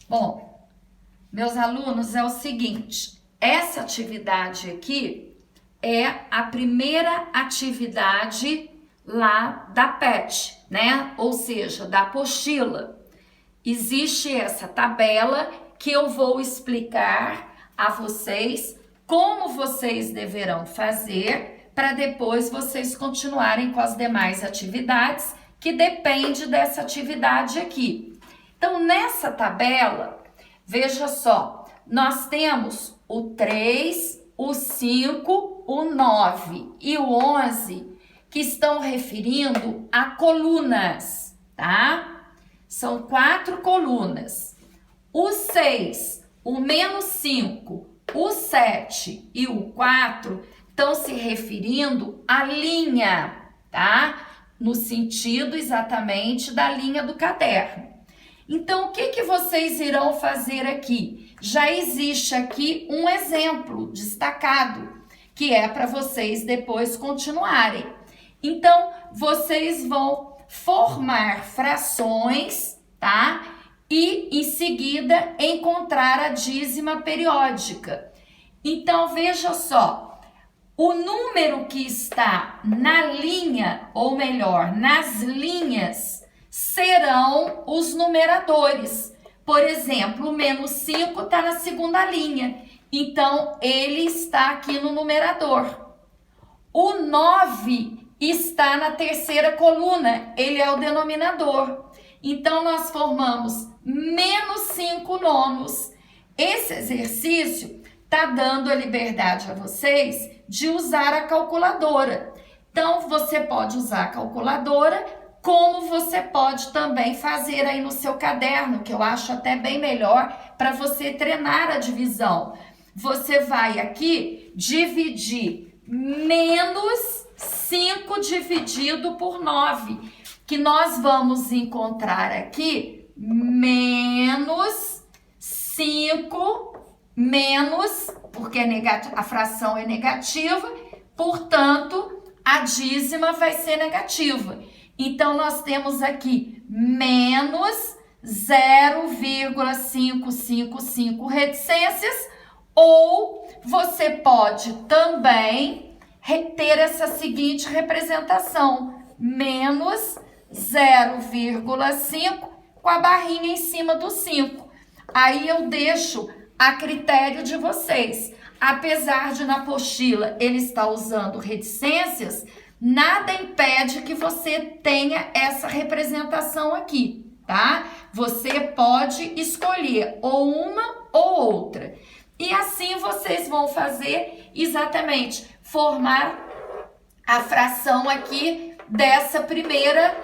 Bom, meus alunos, é o seguinte, essa atividade aqui é a primeira atividade lá da PET, né? Ou seja, da apostila. Existe essa tabela que eu vou explicar a vocês como vocês deverão fazer para depois vocês continuarem com as demais atividades que depende dessa atividade aqui. Então, nessa tabela, veja só, nós temos o 3, o 5, o 9 e o 11 que estão referindo a colunas, tá? São 4 colunas. O 6, o menos 5, o 7 e o 4 estão se referindo à linha, tá? No sentido exatamente da linha do caderno. Então, o que vocês irão fazer aqui? Já existe aqui um exemplo destacado, que é para vocês depois continuarem. Então, vocês vão formar frações, tá? E, em seguida, encontrar a dízima periódica. Então, veja só, o número que está na linha, ou melhor, nas linhas, serão os numeradores. Por exemplo, o menos 5 está na segunda linha, então ele está aqui no numerador. O 9 está na terceira coluna, ele é o denominador. Então, nós formamos menos 5 nonos. Esse exercício está dando a liberdade a vocês de usar a calculadora. Então, você pode usar a calculadora, como você pode também fazer aí no seu caderno, que eu acho até bem melhor para você treinar a divisão. Você vai aqui dividir menos 5 dividido por 9, que nós vamos encontrar aqui menos 5 menos, porque a fração é negativa, portanto, a dízima vai ser negativa. Então, nós temos aqui menos 0,555 reticências, ou você pode também ter essa seguinte representação, menos 0,5 com a barrinha em cima do 5. Aí eu deixo a critério de vocês. Apesar de na apostila ele estar usando reticências, nada impede que você tenha essa representação aqui, tá? Você pode escolher ou uma ou outra. E assim vocês vão fazer exatamente, formar a fração aqui dessa primeira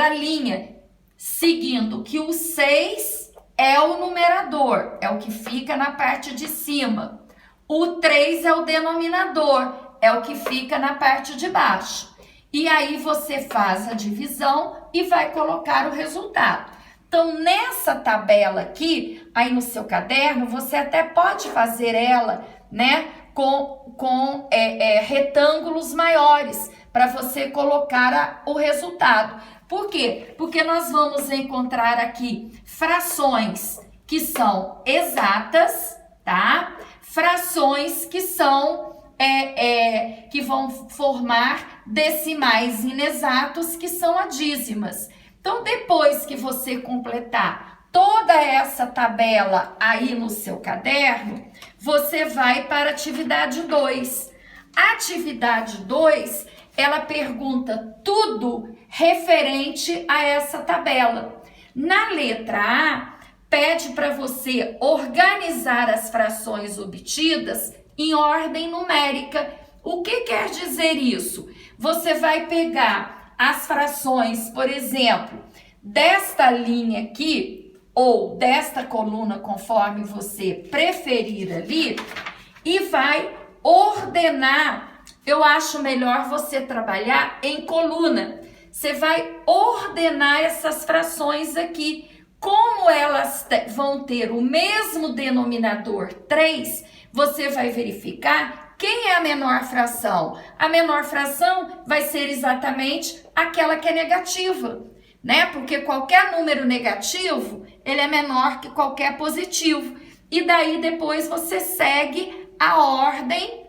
linha, seguindo que o 6 é o numerador, é o que fica na parte de cima. O 3 é o denominador, é o que fica na parte de baixo. E aí você faz a divisão e vai colocar o resultado. Então, nessa tabela aqui, aí no seu caderno, você até pode fazer ela, né, com retângulos maiores, para você colocar o resultado. Por quê? Porque nós vamos encontrar aqui frações que são exatas, tá? Frações que são que vão formar decimais inexatos, que são adízimas. Então, depois que você completar toda essa tabela aí no seu caderno, você vai para a atividade 2. A atividade 2, ela pergunta tudo referente a essa tabela. Na letra A, pede para você organizar as frações obtidas em ordem numérica. O que quer dizer isso? Você vai pegar as frações, por exemplo, desta linha aqui, ou desta coluna, conforme você preferir ali, e vai ordenar. Eu acho melhor você trabalhar em coluna. Você vai ordenar essas frações aqui. Como elas vão ter o mesmo denominador 3, você vai verificar quem é a menor fração. A menor fração vai ser exatamente aquela que é negativa. né? Porque qualquer número negativo, ele é menor que qualquer positivo. E daí depois você segue a ordem,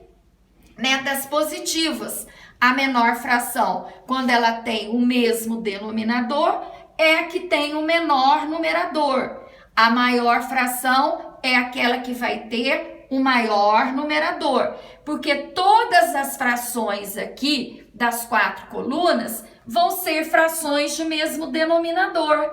né, das positivas. A menor fração, quando ela tem o mesmo denominador, é a que tem o menor numerador. A maior fração é aquela que vai ter o maior numerador, porque todas as frações aqui das 4 colunas vão ser frações de mesmo denominador.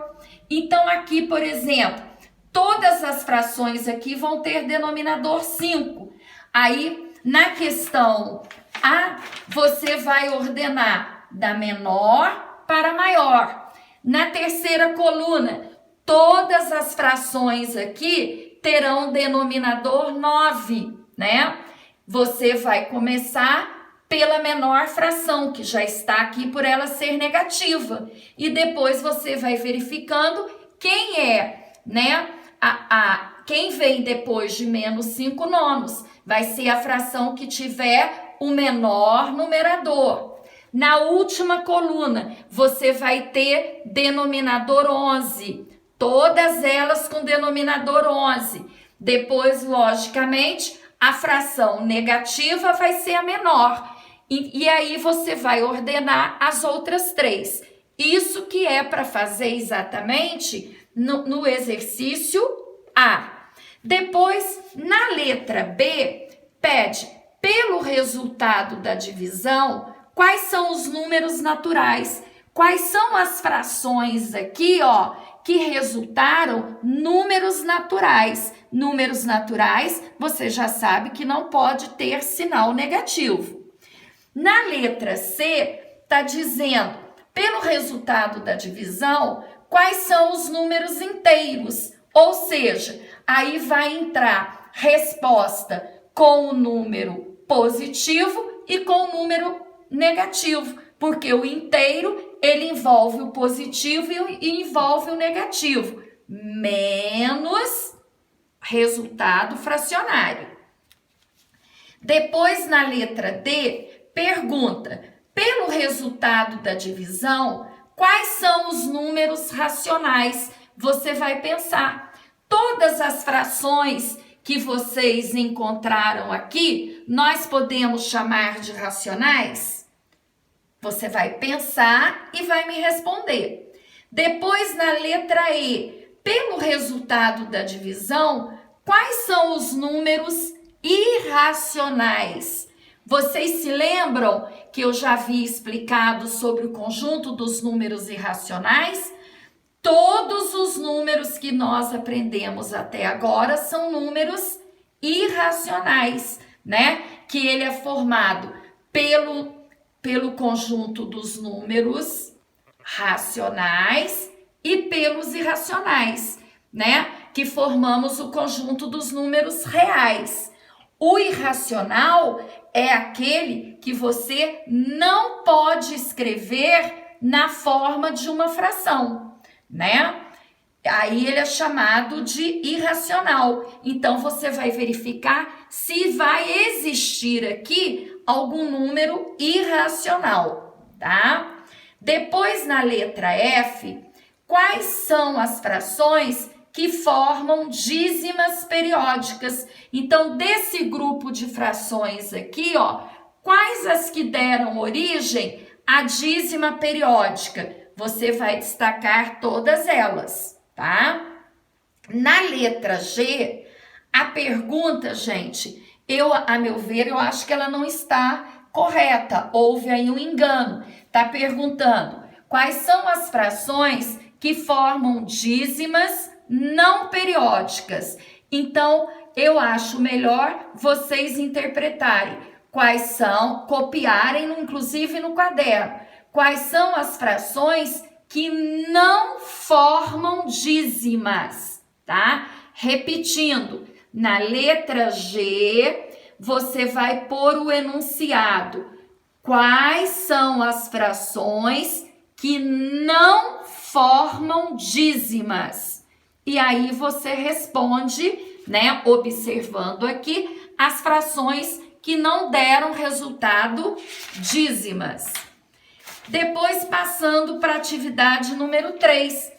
Então aqui, por exemplo, todas as frações aqui vão ter denominador 5. Aí, na questão A, você vai ordenar da menor para a maior. Na terceira coluna, todas as frações aqui terão denominador 9, né? Você vai começar pela menor fração, que já está aqui por ela ser negativa. E depois você vai verificando quem é, né? Quem vem depois de menos 5 nonos. Vai ser a fração que tiver o menor numerador. Na última coluna, você vai ter denominador 11. Todas elas com denominador 11. Depois, logicamente, a fração negativa vai ser a menor. E aí você vai ordenar as outras 3. Isso que é para fazer exatamente no exercício A. Depois, na letra B, pede pelo resultado da divisão, quais são os números naturais, quais são as frações aqui, ó, que resultaram números naturais. Números naturais, você já sabe que não pode ter sinal negativo. Na letra C, está dizendo, pelo resultado da divisão, quais são os números inteiros, ou seja, aí vai entrar resposta com o número positivo e com o número negativo, porque o inteiro, ele envolve o positivo e envolve o negativo, menos resultado fracionário. Depois, na letra D, pergunta, pelo resultado da divisão, quais são os números racionais? Você vai pensar, todas as frações que vocês encontraram aqui, nós podemos chamar de racionais? Você vai pensar e vai me responder. Depois, na letra E, pelo resultado da divisão, quais são os números irracionais? Vocês se lembram que eu já havia explicado sobre o conjunto dos números irracionais? Todos os números que nós aprendemos até agora são números irracionais, né? Que ele é formado pelo conjunto dos números racionais e pelos irracionais, né? Que formamos o conjunto dos números reais. O irracional é aquele que você não pode escrever na forma de uma fração, né? Aí ele é chamado de irracional. Então você vai verificar se vai existir aqui algum número irracional, tá? Depois, na letra F, quais são as frações que formam dízimas periódicas? Então, desse grupo de frações aqui, ó, quais as que deram origem à dízima periódica? Você vai destacar todas elas, tá? Na letra G, a pergunta, gente, a meu ver, eu acho que ela não está correta. Houve aí um engano. Tá perguntando quais são as frações que formam dízimas não periódicas. Então, eu acho melhor vocês interpretarem quais são, copiarem, inclusive no caderno, quais são as frações que não formam dízimas, tá? Repetindo, na letra G, você vai pôr o enunciado. Quais são as frações que não formam dízimas? E aí você responde, né, observando aqui as frações que não deram resultado dízimas. Depois passando para a atividade número 3.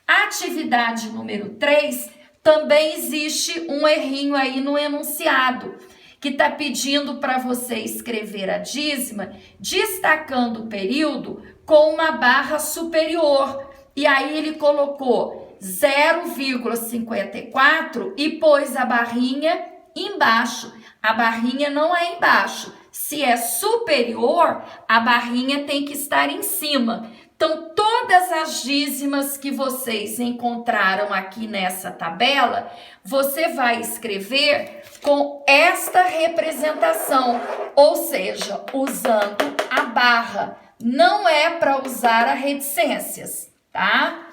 A atividade número 3 também existe um errinho aí no enunciado, que está pedindo para você escrever a dízima destacando o período com uma barra superior. E aí ele colocou 0,54 e pôs a barrinha embaixo. A barrinha não é embaixo. Se é superior, a barrinha tem que estar em cima. Então, todas as dízimas que vocês encontraram aqui nessa tabela, você vai escrever com esta representação, ou seja, usando a barra. Não é para usar a reticências, tá?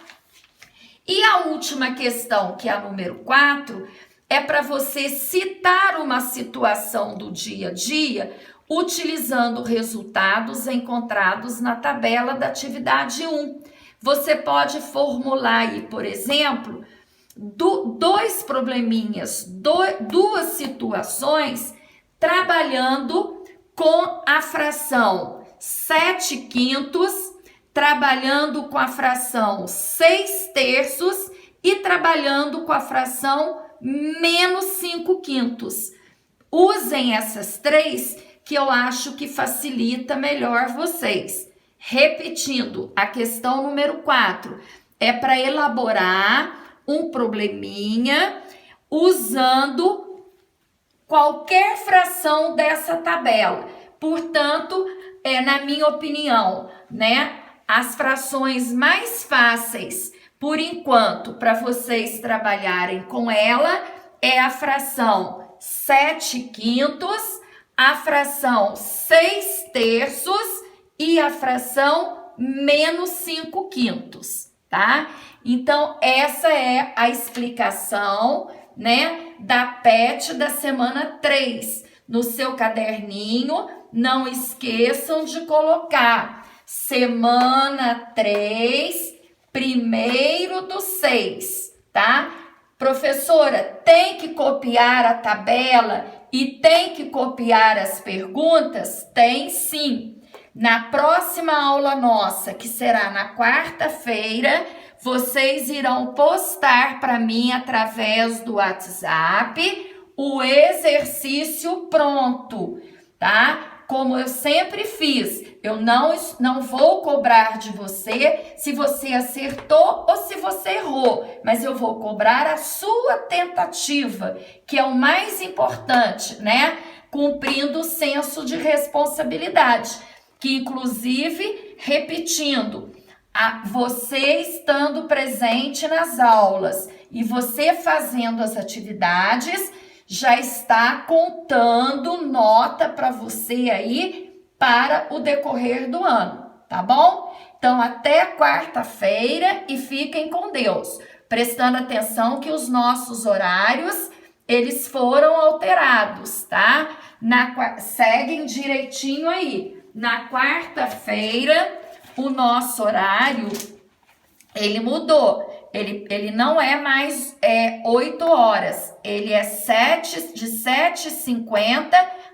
E a última questão, que é a número 4, é para você citar uma situação do dia a dia utilizando resultados encontrados na tabela da atividade 1. Você pode formular aí, por exemplo, dois probleminhas, duas situações trabalhando com a fração 7/5, trabalhando com a fração 6/3 e trabalhando com a fração -5/5. Usem essas três que eu acho que facilita melhor vocês. Repetindo, a questão número 4 é para elaborar um probleminha usando qualquer fração dessa tabela. Portanto, na minha opinião, né, as frações mais fáceis, por enquanto, para vocês trabalharem com ela, é a fração 7/5, a fração 6/3 e a fração -5/5, tá? Então, essa é a explicação, né, da PET da semana 3. No seu caderninho, não esqueçam de colocar semana 3, 1/6, tá? Professora, tem que copiar a tabela e tem que copiar as perguntas? Tem sim. Na próxima aula nossa, que será na quarta-feira, vocês irão postar para mim através do WhatsApp o exercício pronto, tá? Como eu sempre fiz, eu não vou cobrar de você se você acertou ou se você errou, mas eu vou cobrar a sua tentativa, que é o mais importante, né? Cumprindo o senso de responsabilidade, que inclusive, repetindo, você estando presente nas aulas e você fazendo as atividades, já está contando nota para você aí para o decorrer do ano, tá bom? Então, até quarta-feira e fiquem com Deus. Prestando atenção que os nossos horários, eles foram alterados, tá? Seguem direitinho aí. Na quarta-feira, o nosso horário, ele mudou. Ele não é mais 8 horas, ele é de 7h50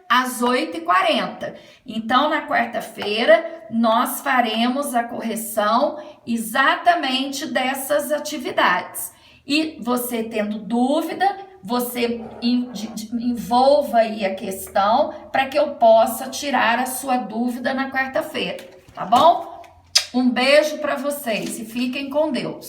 às 8h40. Então, na quarta-feira, nós faremos a correção exatamente dessas atividades. E você tendo dúvida, você envolva aí a questão para que eu possa tirar a sua dúvida na quarta-feira, tá bom? Um beijo para vocês e fiquem com Deus.